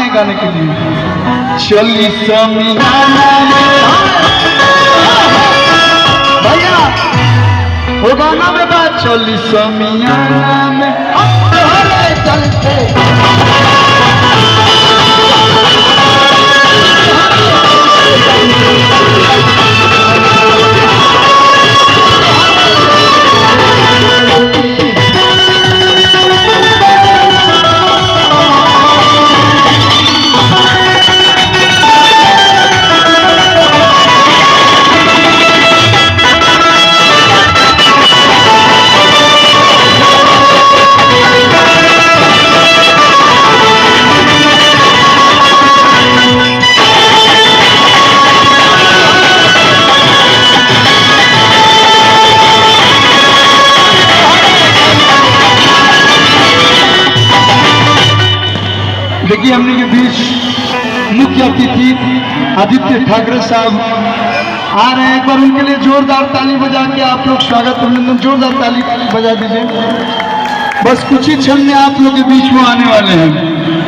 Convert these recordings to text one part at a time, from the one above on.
है गाने के लिए। चली समियाना भैया वो गाना में बात चली समियाना में चलते देखिए हमने के बीच मुख्य अतिथि आदित्य ठाकरे साहब आ रहे हैं। एक बार उनके लिए जोरदार ताली बजा के आप लोग स्वागत अभिनंदन जोरदार ताली बजा दीजिए। बस कुछ ही क्षण में आप लोग के बीच में आने वाले हैं।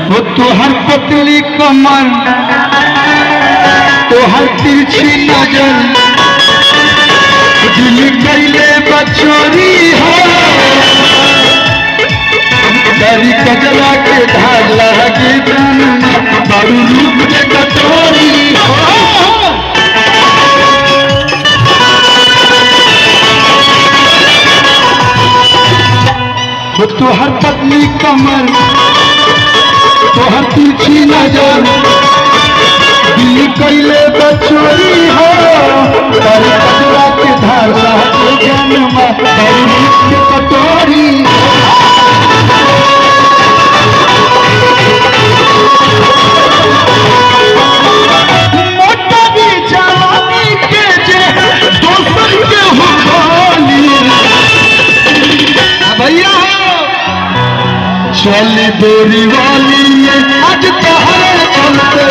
वो तो हर पतली कमर तो हर तिरछी नजर दिल कैले बचोरी हो तेरी कजला के धार लगे बारू रूप के कटोरी हो तो हर पतली कमर तो हर तिरछी नजर दिल कैले बचोरी हो तेरी कजला के धार लगे जन्म बारू रूप के कटोरी चल बोरी वाली आज तहरे चलते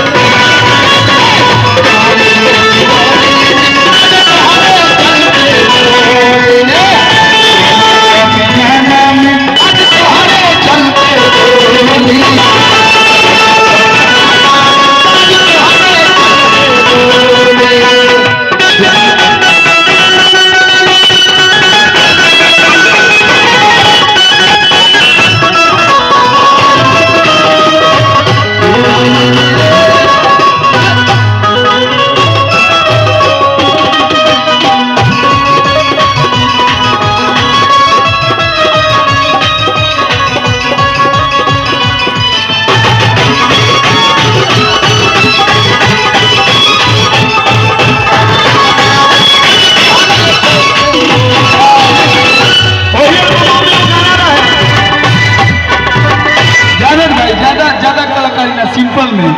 सिंपल में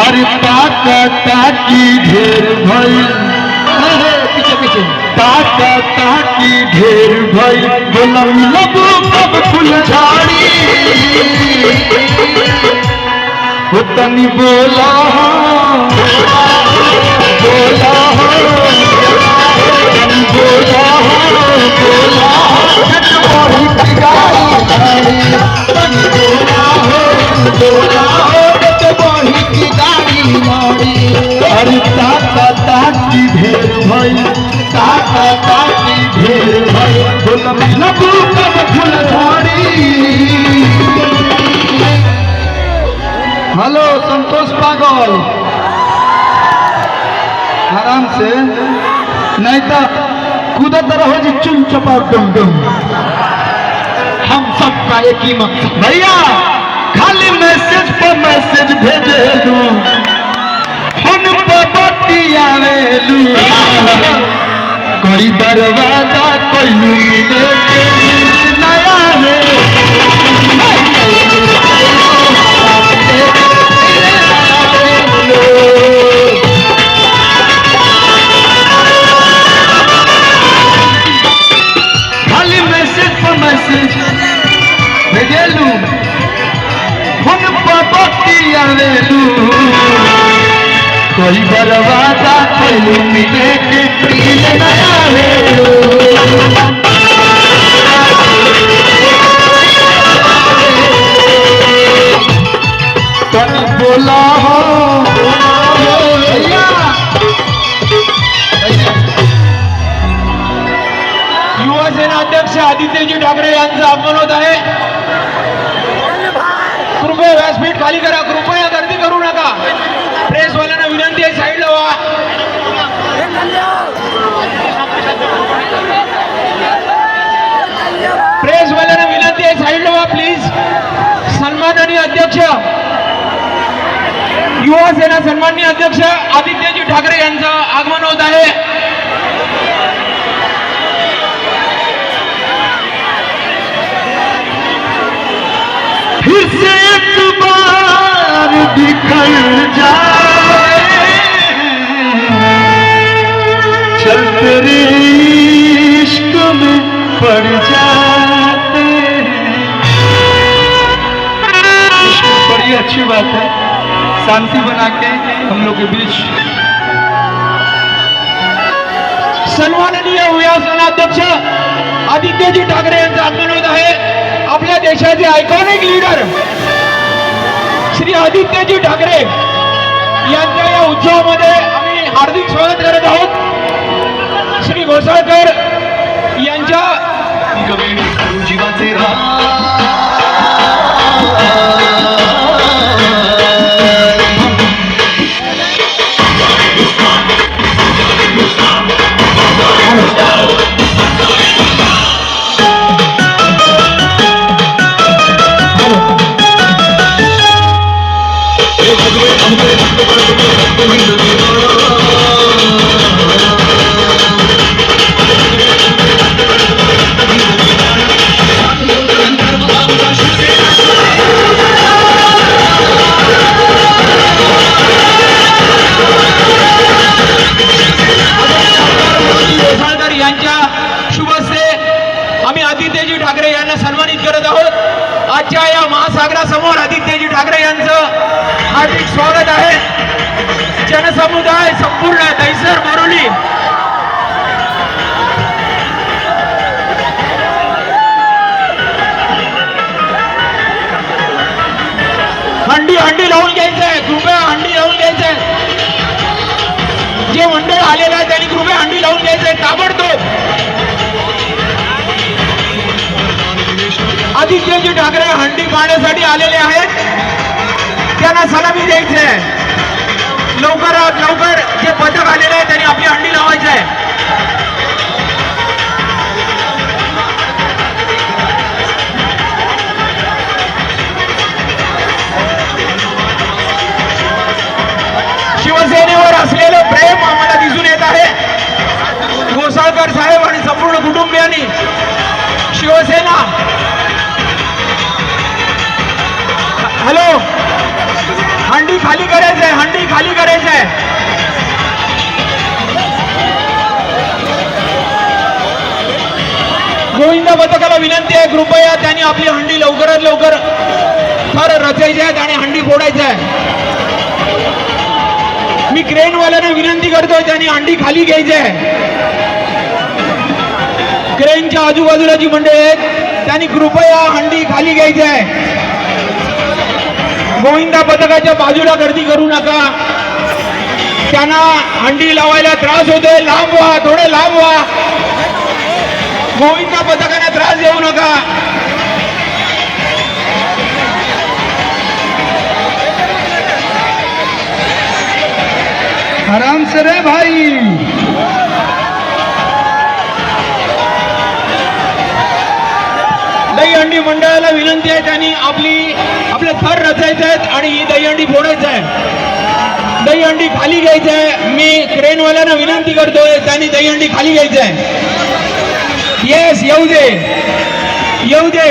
अरे ताकी ढेर भई पीछे पीछे ताकी ढेर भई बोलम लबू कब फुलझाड़ी हो तनी बोला बोला बोला बोला अरे ताकी ढेर भई ताकी ढेर भई बोलम लबू कब फुलझाड़ी। हेलो संतोष पागल आराम से नहीं तो कूदत रहो जी चुन चपा डुम डुम। हम सबका एक ही मकसद भैया खाली मैसेज पर मैसेज भेजे दो फोन पर बतियावेलू कोई दरवाजा कोई मिले के नया है खाली मैसेज पर मैसेज भेजेलू फोन पर बतियावेलू कोई बर्बादा कोई मिले के नया है तनी बोला हो भैया। युवासेना अध्यक्ष आदित्यजी ठाकरे यांचं आगमन होत आहे। कृपया व्यासपीठ खाली करा, कृपया गर्दी करू नका। प्रेसवाल्यांना विनंती आहे, साईडला व्हा। प्रेसवाल्यांना विनंती आहे, साईडला व्हा प्लीज। सन्माननीय अध्यक्ष, युवासेना सन्माननीय अध्यक्ष आदित्यजी ठाकरे यांचं आगमन होत आहे। फिर से एक बार बिखर जाए, चल तेरे इश्क में पड़ जाते हैं। इश्क बड़ी अच्छी बात है, शांति बना के हम लोग के बीच। सन्माननीय युवासेना अध्यक्ष आदित्यजी ठाकरे यांचं आगमन होत आहे। आपल्या देशाचे आयकॉनिक लीडर श्री आदित्यजी ठाकरे यांच्या या उत्सवामध्ये आम्ही हार्दिक स्वागत करत आहोत। श्री घोसाळकर यांच्या जीवाचे आदित्यजी ठाकरे यांना सन्मानित करत आहोत। आजच्या या महासागरासमोर आदित्यजी ठाकरे यांचं हार्दिक स्वागत आहे। जनसमुदाय संपूर्ण दैसर बोरोली हंडी लावून घ्यायचंय, कृपया हंडी लावून घ्यायचंय। जे मंडळ आलेलं आहे त्यांनी कृपया हंडी लावून घ्यायचंय ताबडतोब। आदित्यजी ठाकरे हंडी पाहण्यासाठी आलेले आहेत, त्यांना सलामी द्यायची आहे। लवकरात लवकर जे पथक आलेले आहे त्यांनी आपली हंडी लावायची आहे। शिवसेनेवर असलेलं प्रेम आम्हाला दिसून येत आहे। घोसाळकर साहेब आणि संपूर्ण कुटुंबियांनी शिवसेना हॅलो हंडी खाली करायचंय, हंडी खाली करायचंय। गोविंदा पथकाला विनंती आहे, कृपया त्यांनी आपली हंडी लवकरात लवकर थर रचायची आहेत आणि हंडी फोडायची आहे। मी क्रेनवाल्यांना विनंती करतोय, त्यांनी हंडी खाली घ्यायची आहे। क्रेनच्या आजूबाजूला जी मंडळी आहेत त्यांनी कृपया हंडी खाली घ्यायची आहे। गोविंदा पथकाच्या बाजूला गर्दी करू नका, त्यांना हंडी लावायला त्रास होतोय। लांब व्हा, थोडे लांब व्हा। गोविंदा पथकाला त्रास देऊ नका। आराम से रे भाई। दहीहंडी मंडळाला विनंती आहे, त्यांनी आपले थर रचायचे आहेत आणि ही दहीहंडी फोडायचं आहे। दहीहंडी खाली घ्यायची आहे। मी क्रेनवाल्यांना विनंती करतोय, त्यांनी दहीहंडी खाली घ्यायची आहे। येस, येऊ दे, येऊ दे।